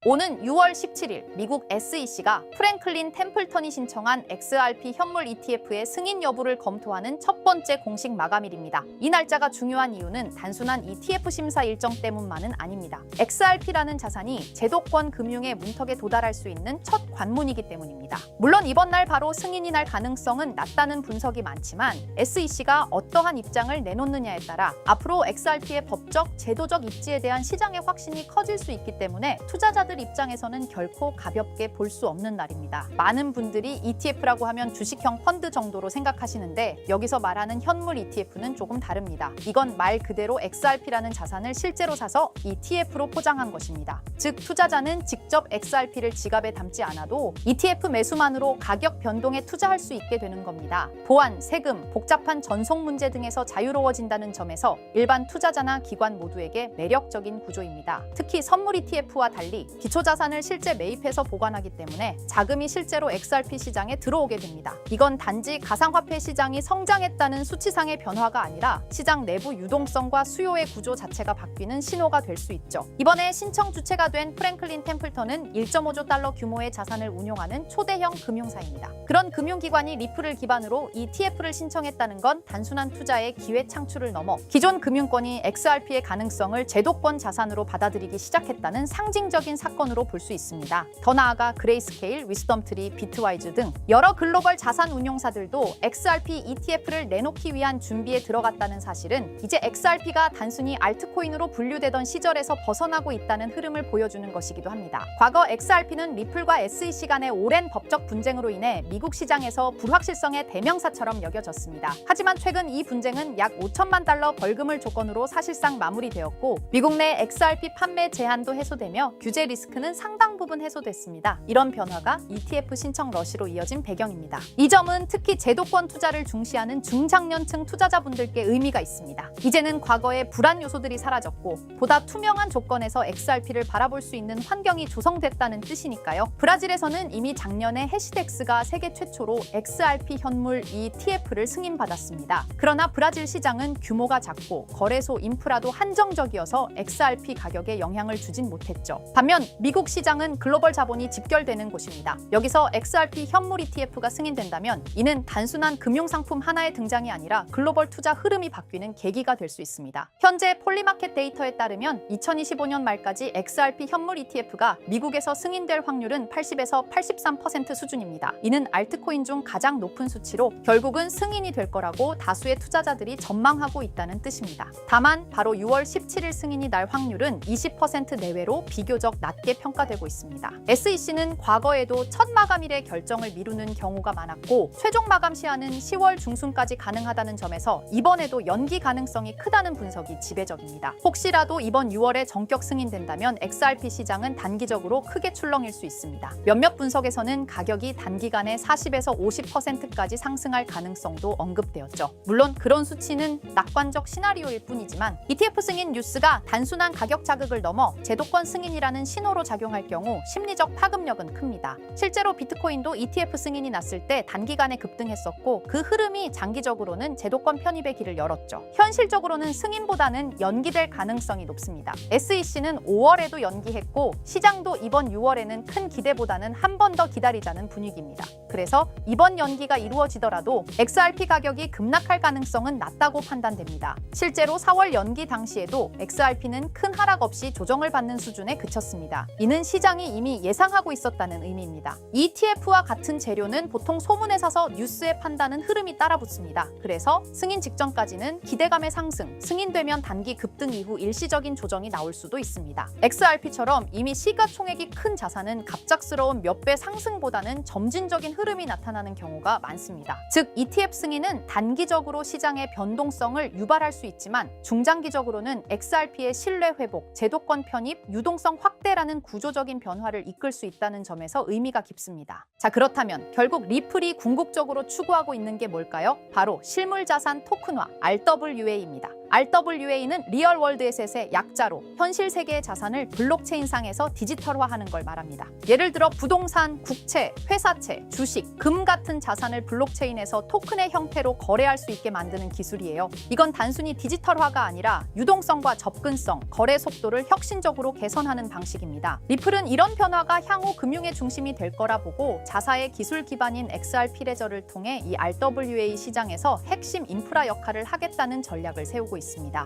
오는 6월 17일 미국 SEC가 프랭클린 템플턴이 신청한 XRP 현물 ETF의 승인 여부를 검토하는 첫 번째 공식 마감일입니다. 이 날짜가 중요한 이유는 단순한 ETF 심사 일정 때문만은 아닙니다. XRP라는 자산이 제도권 금융의 문턱에 도달할 수 있는 첫 관문이기 때문입니다. 물론 이번 날 바로 승인이 날 가능성은 낮다는 분석이 많지만 SEC가 어떠한 입장을 내놓느냐에 따라 앞으로 XRP의 법적, 제도적 입지에 대한 시장의 확신이 커질 수 있기 때문에 투자자들 입장에서는 결코 가볍게 볼 수 없는 날입니다. 많은 분들이 ETF라고 하면 주식형 펀드 정도로 생각하시는데 여기서 말하는 현물 ETF는 조금 다릅니다. 이건 말 그대로 XRP라는 자산을 실제로 사서 ETF로 포장한 것입니다. 즉 투자자는 직접 XRP를 지갑에 담지 않아도 ETF 매수만으로 가격 변동에 투자할 수 있게 되는 겁니다. 보안, 세금, 복잡한 전송 문제 등에서 자유로워진다는 점에서 일반 투자자나 기관 모두에게 매력적인 구조입니다. 특히 선물 ETF와 달리 기초자산을 실제 매입해서 보관하기 때문에 자금이 실제로 XRP 시장에 들어오게 됩니다. 이건 단지 가상화폐 시장이 성장했다는 수치상의 변화가 아니라 시장 내부 유동성과 수요의 구조 자체가 바뀌는 신호가 될 수 있죠. 이번에 신청 주체가 된 프랭클린 템플턴은 1.5조 달러 규모의 자산을 운용하는 초대형 금융사입니다. 그런 금융기관이 리플을 기반으로 ETF를 신청했다는 건 단순한 투자의 기회 창출을 넘어 기존 금융권이 XRP의 가능성을 제도권 자산으로 받아들이기 시작했다는 상징적인 사건으로 볼 수 있습니다. 더 나아가 그레이스케일, 위스덤트리, 비트와이즈 등 여러 글로벌 자산 운용사들도 XRP ETF를 내놓기 위한 준비에 들어갔다는 사실은 이제 XRP가 단순히 알트코인으로 분류되던 시절에서 벗어나고 있다는 흐름을 보여주는 것이기도 합니다. 과거 XRP는 리플과 SEC 간의 오랜 법적 분쟁으로 인해 미국 시장에서 불확실성의 대명사처럼 여겨졌습니다. 하지만 최근 이 분쟁은 약 5천만 달러 벌금을 조건으로 사실상 마무리되었고 미국 내 XRP 판매 제한도 해소되며 규제 리스크는 상당 부분 해소됐습니다. 이런 변화가 ETF 신청 러시로 이어진 배경입니다. 이 점은 특히 제도권 투자를 중시하는 중장년층 투자자분들께 의미가 있습니다. 이제는 과거의 불안 요소들이 사라졌고 보다 투명한 조건에서 XRP를 바라볼 수 있는 환경이 조성됐다는 뜻이니까요. 브라질에서는 이미 작년에 해시덱스가 세계 최초로 XRP 현물 ETF를 승인받았습니다. 그러나 브라질 시장은 규모가 작고 거래소 인프라도 한정적이어서 XRP 가격에 영향을 주진 못했죠. 반면 미국 시장은 글로벌 자본이 집결되는 곳입니다. 여기서 XRP 현물 ETF가 승인된다면 이는 단순한 금융상품 하나의 등장이 아니라 글로벌 투자 흐름이 바뀌는 계기가 될 수 있습니다. 현재 폴리마켓 데이터에 따르면 2025년 말까지 XRP 현물 ETF가 미국에서 승인될 확률은 80에서 83% 수준입니다. 이는 알트코인 중 가장 높은 수치로 결국은 승인이 될 거라고 다수의 투자자들이 전망하고 있다는 뜻입니다. 다만 바로 6월 17일 승인이 날 확률은 20% 내외로 비교적 낮게 평가되고 있습니다. SEC는 과거에도 첫 마감일에 결정을 미루는 경우가 많았고 최종 마감 시한은 10월 중순까지 가능하다는 점에서 이번에도 연기 가능성이 크다는 분석이 지배적입니다. 혹시라도 이번 6월에 전격 승인된다면 XRP 시장은 단기적으로 크게 출렁일 수 있습니다. 몇몇 분석에서는 가격이 단기간에 40에서 50%까지 상승할 가능성도 언급되었죠. 물론 그런 수치는 낙관적 시나리오일 뿐이지만 ETF 승인 뉴스가 단순한 가격 자극을 넘어 제도권 승인이라는 신호로 작용할 경우 심리적 파급력은 큽니다. 실제로 비트코인도 ETF 승인이 났을 때 단기간에 급등했었고 그 흐름이 장기적으로는 제도권 편입의 길을 열었죠. 현실적으로는 승인보다는 연기될 가능성이 높습니다. SEC는 5월에도 연기했고 시장도 이번 6월에는 큰 기대보다는 한 번 더 기다리자는 분위기입니다. 그래서 이번 연기가 이루어지더라도 XRP 가격이 급락할 가능성은 낮다고 판단됩니다. 실제로 4월 연기 당시에도 XRP는 큰 하락 없이 조정을 받는 수준에 그쳤습니다. 이는 시장이 이미 예상하고 있었다는 의미입니다. ETF와 같은 재료는 보통 소문에 사서 뉴스에 판다는 흐름이 따라붙습니다. 그래서 승인 직전까지는 기대감의 상승, 승인되면 단기 급등 이후 일시적인 조정이 나올 수도 있습니다. XRP처럼 이미 시가총액이 큰 자산은 갑작스러운 몇 배 상승보다는 점진적인 흐름이 나타나는 경우가 많습니다. 즉 ETF 승인은 단기적으로 시장의 변동성을 유발할 수 있지만 중장기적으로는 XRP의 신뢰 회복, 제도권 편입, 유동성 확대라는 구조적인 변화를 이끌 수 있다는 점에서 의미가 깊습니다. 자, 그렇다면 결국 리플이 궁극적으로 추구하고 있는 게 뭘까요? 바로 실물자산 토큰화, RWA입니다. RWA는 리얼 월드 에셋의 약자로 현실 세계의 자산을 블록체인상에서 디지털화하는 걸 말합니다. 예를 들어 부동산, 국채, 회사채, 주식, 금 같은 자산을 블록체인에서 토큰의 형태로 거래할 수 있게 만드는 기술이에요. 이건 단순히 디지털화가 아니라 유동성과 접근성, 거래 속도를 혁신적으로 개선하는 방식입니다. 리플은 이런 변화가 향후 금융의 중심이 될 거라 보고 자사의 기술 기반인 XRP 레저를 통해 이 RWA 시장에서 핵심 인프라 역할을 하겠다는 전략을 세우고 있습니다.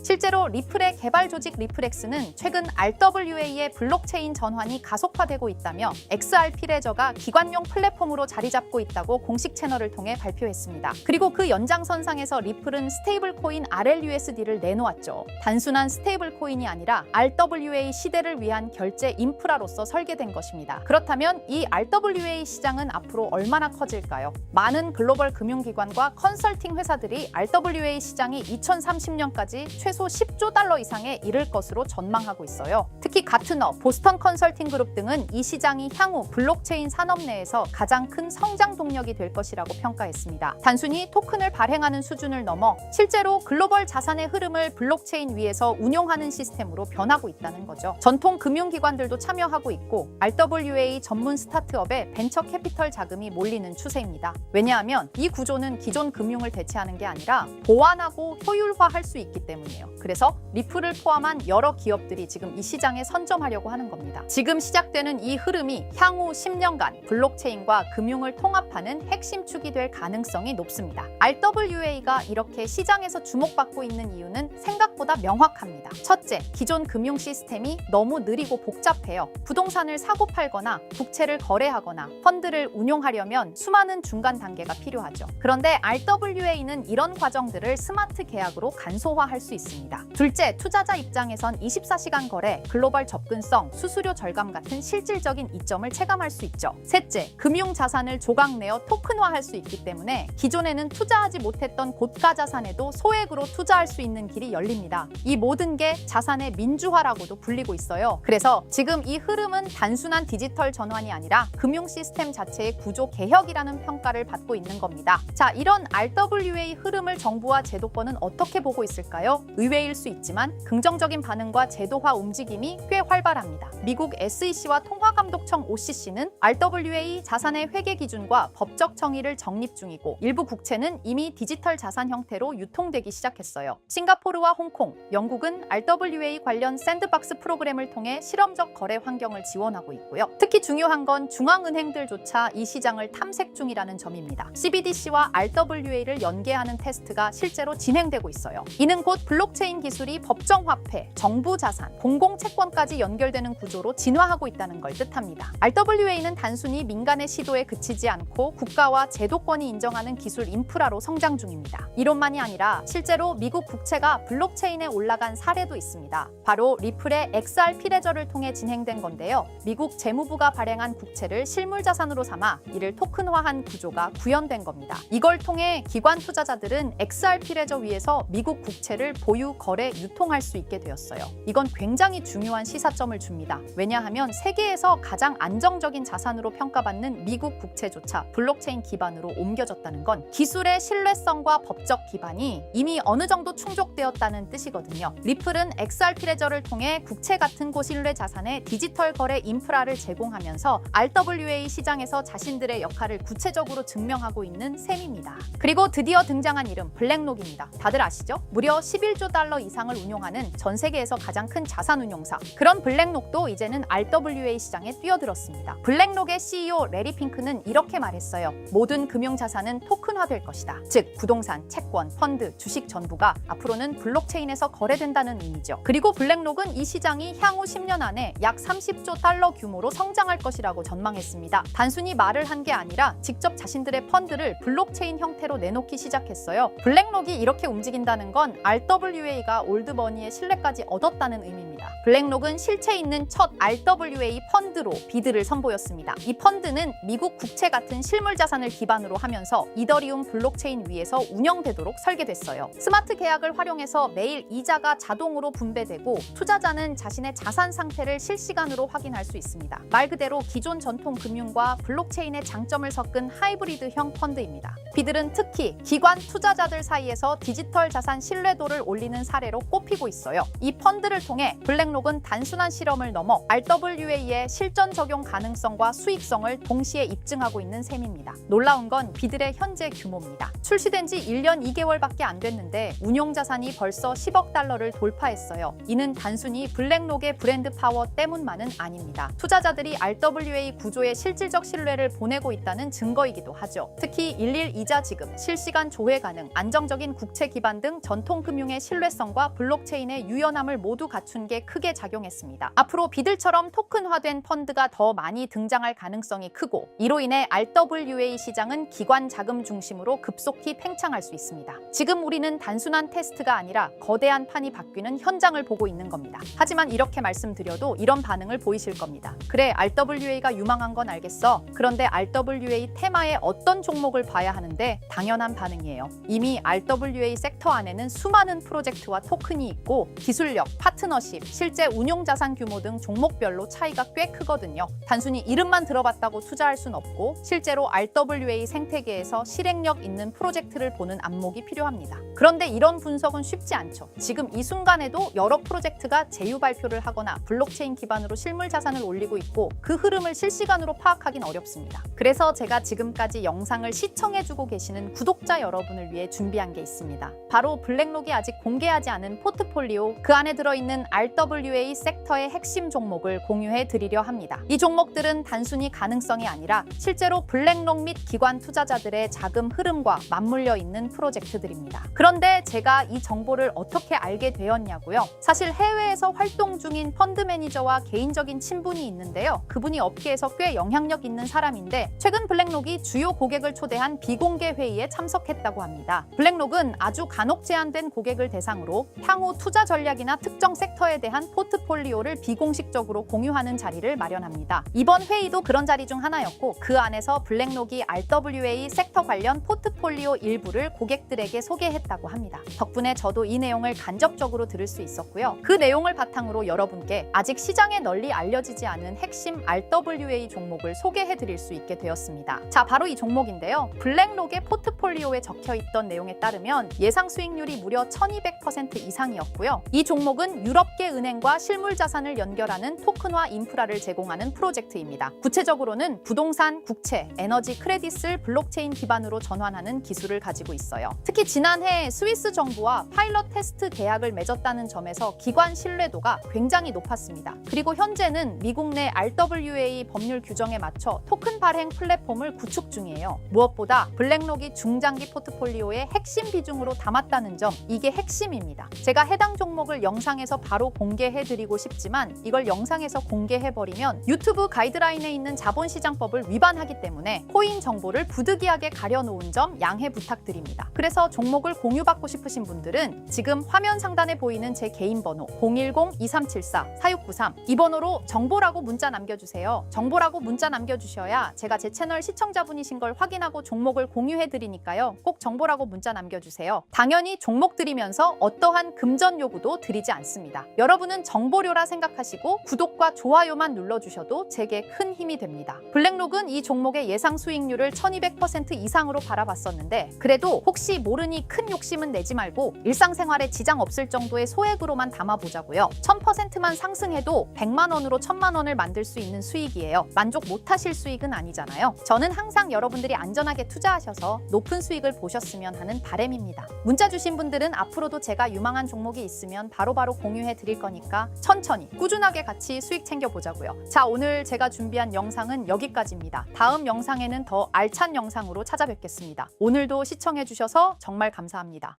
실제로 리플의 개발 조직 리플엑스는 최근 RWA의 블록체인 전환이 가속화되고 있다며 XRP 레저가 기관용 플랫폼으로 자리 잡고 있다고 공식 채널을 통해 발표했습니다. 그리고 그 연장선상에서 리플은 스테이블 코인 RLUSD를 내놓았죠. 단순한 스테이블 코인이 아니라 RWA 시대를 위한 결제 인프라로서 설계된 것입니다. 그렇다면 이 RWA 시장은 앞으로 얼마나 커질까요? 많은 글로벌 금융기관과 컨설팅 회사들이 RWA 시장이 2030년까지 최소 10조 달러 이상에 이를 것으로 전망하고 있어요. 특히 가트너, 보스턴 컨설팅 그룹 등은 이 시장이 향후 블록체인 산업 내에서 가장 큰 성장 동력이 될 것이라고 평가했습니다. 단순히 토큰을 발행하는 수준을 넘어 실제로 글로벌 자산의 흐름을 블록체인 위에서 운용하는 시스템으로 변하고 있다는 거죠. 전통 금융기관들도 참여하고 있고 RWA 전문 스타트업에 벤처 캐피털 자금이 몰리는 추세입니다. 왜냐하면 이 구조는 기존 금융을 대체하는 게 아니라 보완하고 효율화할 수 있기 때문이에요. 그래서 리플을 포함한 여러 기업들이 지금 이 시장에 선점하려고 하는 겁니다. 지금 시작되는 이 흐름이 향후 10년간 블록체인과 금융을 통합하는 핵심 축이 될 가능성이 높습니다. RWA가 이렇게 시장에서 주목받고 있는 이유는 생각보다 명확합니다. 첫째, 기존 금융 시스템이 너무 느리고 복잡해요. 부동산을 사고 팔거나 국채를 거래하거나 펀드를 운용하려면 수많은 중간 단계가 필요하죠. 그런데 RWA는 이런 과정들을 스마트 계약으로 간소화할 수 있습니다. 둘째, 투자자 입장에선 24시간 거래, 글로벌 접근성, 수수료 절감 같은 실질적인 이점을 체감할 수 있죠. 셋째, 금융 자산을 조각내어 토큰화할 수 있기 때문에 기존에는 투자하지 못했던 고가 자산에도 소액으로 투자할 수 있는 길이 열립니다. 이 모든 게 자산의 민주화라고도 불리고 있어요. 그래서 지금 이 흐름은 단순한 디지털 전환이 아니라 금융 시스템 자체의 구조 개혁이라는 평가를 받고 있는 겁니다. 자, 이런 RWA 흐름을 정부와 제도권은 어떻게 보고 있을까요? 의외일 수 있지만 긍정적인 반응과 제도화 움직임이 꽤 활발합니다. 미국 SEC와 통화감독청 OCC는 RWA 자산의 회계 기준과 법적 정의를 정립 중이고 일부 국채는 이미 디지털 자산 형태로 유통되기 시작했어요. 싱가포르와 홍콩, 영국은 RWA 관련 샌드박스 프로그램을 통해 실험적 거래 환경을 지원하고 있고요. 특히 중요한 건 중앙은행들조차 이 시장을 탐색 중이라는 점입니다. CBDC와 RWA를 연계하는 테스트가 실제로 진행되고 있어요. 이는 곧 블록체인 기술이 법정화폐, 정부 자산, 공공채권까지 연결되는 구조로 진화하고 있다는 걸 뜻합니다. RWA는 단순히 민간의 시도에 그치지 않고 국가와 제도권이 인정하는 기술 인프라로 성장 중입니다. 이론만이 아니라 실제로 미국 국채가 블록체인에 올라간 사례도 있습니다. 바로 리플의 XRP 레저를 통해 진행된 건데요. 미국 재무부가 발행한 국채를 실물 자산으로 삼아 이를 토큰화한 구조가 구현된 겁니다. 이걸 통해 기관 투자자들은 XRP 레저 위에서 미국 국채를 보유, 거래, 유통할 수 있게 되었어요. 이건 굉장히 중요한 시사점을 줍니다. 왜냐하면 세계에서 가장 안정적인 자산으로 평가받는 미국 국채조차 블록체인 기반으로 옮겨졌다는 건 기술의 신뢰성과 법적 기반이 이미 어느 정도 충족되었다는 뜻이거든요. 리플은 XRP 레저를 통해 국채 같은 고신뢰 자산의 디지털 거래 인프라를 제공하면서 RWA 시장에서 자신들의 역할을 구체적으로 증명하고 있는 셈입니다. 그리고 드디어 등장한 이름 블랙록입니다. 다들 아시죠? 무려 11조 달러 이상을 운용하는 전 세계에서 가장 큰 자산 운용사. 그런 블랙록도 이제는 RWA 시장에 뛰어들었습니다. 블랙록의 CEO 레리 핑크는 이렇게 말했어요. 모든 금융 자산은 토큰화될 것이다. 즉 부동산, 채권, 펀드, 주식 전부가 앞으로는 블록체인에서 거래된다는 의미죠. 그리고 블랙록은 이 시장이 향후 10년 안에 약 30조 달러 규모로 성장할 것이라고 전망했습니다. 단순히 말을 한 게 아니라 직접 자신들의 펀드를 블록체인 형태로 내놓기 시작했어요. 블랙록이 이렇게 움직인다는 건 RWA가 올드머니의 신뢰까지 얻었다는 의미입니다. 있습니다. 블랙록은 실체 있는 첫 RWA 펀드로 비드를 선보였습니다. 이 펀드는 미국 국채 같은 실물 자산을 기반으로 하면서 이더리움 블록체인 위에서 운영되도록 설계됐어요. 스마트 계약을 활용해서 매일 이자가 자동으로 분배되고 투자자는 자신의 자산 상태를 실시간으로 확인할 수 있습니다. 말 그대로 기존 전통 금융과 블록체인의 장점을 섞은 하이브리드형 펀드입니다. 비들은 특히 기관 투자자들 사이에서 디지털 자산 신뢰도를 올리는 사례로 꼽히고 있어요. 이 펀드를 통해 블랙록은 단순한 실험을 넘어 RWA의 실전 적용 가능성과 수익성을 동시에 입증하고 있는 셈입니다. 놀라운 건 비들의 현재 규모입니다. 출시된 지 1년 2개월밖에 안 됐는데 운용 자산이 벌써 10억 달러를 돌파했어요. 이는 단순히 블랙록의 브랜드 파워 때문만은 아닙니다. 투자자들이 RWA 구조에 실질적 신뢰를 보내고 있다는 증거이기도 하죠. 특히 일일 이자 지급, 실시간 조회 가능, 안정적인 국채 기반 등 전통 금융의 신뢰성과 블록체인의 유연함을 모두 갖춘 게 크게 작용했습니다. 앞으로 비들처럼 토큰화된 펀드가 더 많이 등장할 가능성이 크고 이로 인해 RWA 시장은 기관 자금 중심으로 급속히 팽창할 수 있습니다. 지금 우리는 단순한 테스트가 아니라 거대한 판이 바뀌는 현장을 보고 있는 겁니다. 하지만 이렇게 말씀드려도 이런 반응을 보이실 겁니다. 그래, RWA가 유망한 건 알겠어. 그런데 RWA 테마의 어떤 종목을 봐야 하는데 당연한 반응이에요. 이미 RWA 섹터 안에는 수많은 프로젝트와 토큰이 있고 기술력, 파트너십, 실제 운용 자산 규모 등 종목별로 차이가 꽤 크거든요. 단순히 이름만 들어봤다고 투자할 순 없고 실제로 RWA 생태계에서 실행력 있는 프로젝트를 보는 안목이 필요합니다. 그런데 이런 분석은 쉽지 않죠. 지금 이 순간에도 여러 프로젝트가 제휴 발표를 하거나 블록체인 기반으로 실물 자산을 올리고 있고 그 흐름을 실시간으로 파악하긴 어렵습니다. 그래서 제가 지금까지 영상을 시청해주고 계시는 구독자 여러분을 위해 준비한 게 있습니다. 바로 블랙록이 아직 공개하지 않은 포트폴리오, 그 안에 들어있는 RWA 섹터의 핵심 종목을 공유해 드리려 합니다. 이 종목들은 단순히 가능성이 아니라 실제로 블랙록 및 기관 투자자들의 자금 흐름과 맞물려 있는 프로젝트들입니다. 그런데 제가 이 정보를 어떻게 알게 되었냐고요? 사실 해외에서 활동 중인 펀드 매니저와 개인적인 친분이 있는데요. 그분이 업계에서 꽤 영향력 있는 사람인데 최근 블랙록이 주요 고객을 초대한 비공개 회의에 참석했다고 합니다. 블랙록은 아주 간혹 제한된 고객을 대상으로 향후 투자 전략이나 특정 섹터에 대한 포트폴리오를 비공식적으로 공유하는 자리를 마련합니다. 이번 회의도 그런 자리 중 하나였고 그 안에서 블랙록이 RWA 섹터 관련 포트폴리오 일부를 고객들에게 소개했다고 합니다. 덕분에 저도 이 내용을 간접적으로 들을 수 있었고요. 그 내용을 바탕으로 여러분께 아직 시장에 널리 알려지지 않은 핵심 RWA 종목을 소개해드릴 수 있게 되었습니다. 자, 바로 이 종목인데요. 블랙록의 포트폴리오에 적혀있던 내용에 따르면 예상 수익률이 무려 1200% 이상이었고요. 이 종목은 유럽계 은행과 실물 자산을 연결하는 토큰화 인프라를 제공하는 프로젝트입니다. 구체적으로는 부동산, 국채, 에너지 크레딧을 블록체인 기반으로 전환하는 기술을 가지고 있어요. 특히 지난해 스위스 정부와 파일럿 테스트 계약을 맺었다는 점에서 기관 신뢰도가 굉장히 높았습니다. 그리고 현재는 미국 내 RWA 법률 규정에 맞춰 토큰 발행 플랫폼을 구축 중이에요. 무엇보다 블랙록이 중장기 포트폴리오의 핵심 비중으로 담았다는 점, 이게 핵심입니다. 제가 해당 종목을 영상에서 바로 공개해드리고 싶지만 이걸 영상에서 공개해버리면 유튜브 가이드라인에 있는 자본시장법을 위반하기 때문에 코인 정보를 부득이하게 가려놓은 점 양해 부탁드립니다. 그래서 종목을 공유받고 싶으신 분들은 지금 화면 상단에 보이는 제 개인 번호 010-2374-4693 이 번호로 정보라고 문자 남겨주세요. 정보라고 문자 남겨주셔야 제가 제 채널 시청자분이신 걸 확인하고 종목을 공유해드리니까요. 꼭 정보라고 문자 남겨주세요. 당연히 종목 드리면서 어떠한 금전 요구도 드리지 않습니다. 여러분은 정보료라 생각하시고 구독과 좋아요만 눌러주셔도 제게 큰 힘이 됩니다. 블랙록은 이 종목의 예상 수익률을 1200% 이상으로 바라봤었는데 그래도 혹시 모르니 큰 욕심은 내지 말고 일상생활에 지장 없을 정도의 소액으로만 담아보자고요. 1000%만 상승해도 100만 원으로 1000만 원을 만들 수 있는 수익이에요. 만족 못하실 수익은 아니잖아요. 저는 항상 여러분들이 안전하게 투자하셔서 높은 수익을 보셨으면 하는 바람입니다. 문자 주신 분들은 앞으로도 제가 유망한 종목이 있으면 바로바로 공유해 드릴 거니까 천천히 꾸준하게 같이 수익 챙겨보자고요. 자, 오늘 제가 준비한 영상은 여기까지입니다. 다음 영상에는 더 알찬 영상으로 찾아뵙겠습니다. 오늘도 시청해 주셔서 정말 감사합니다.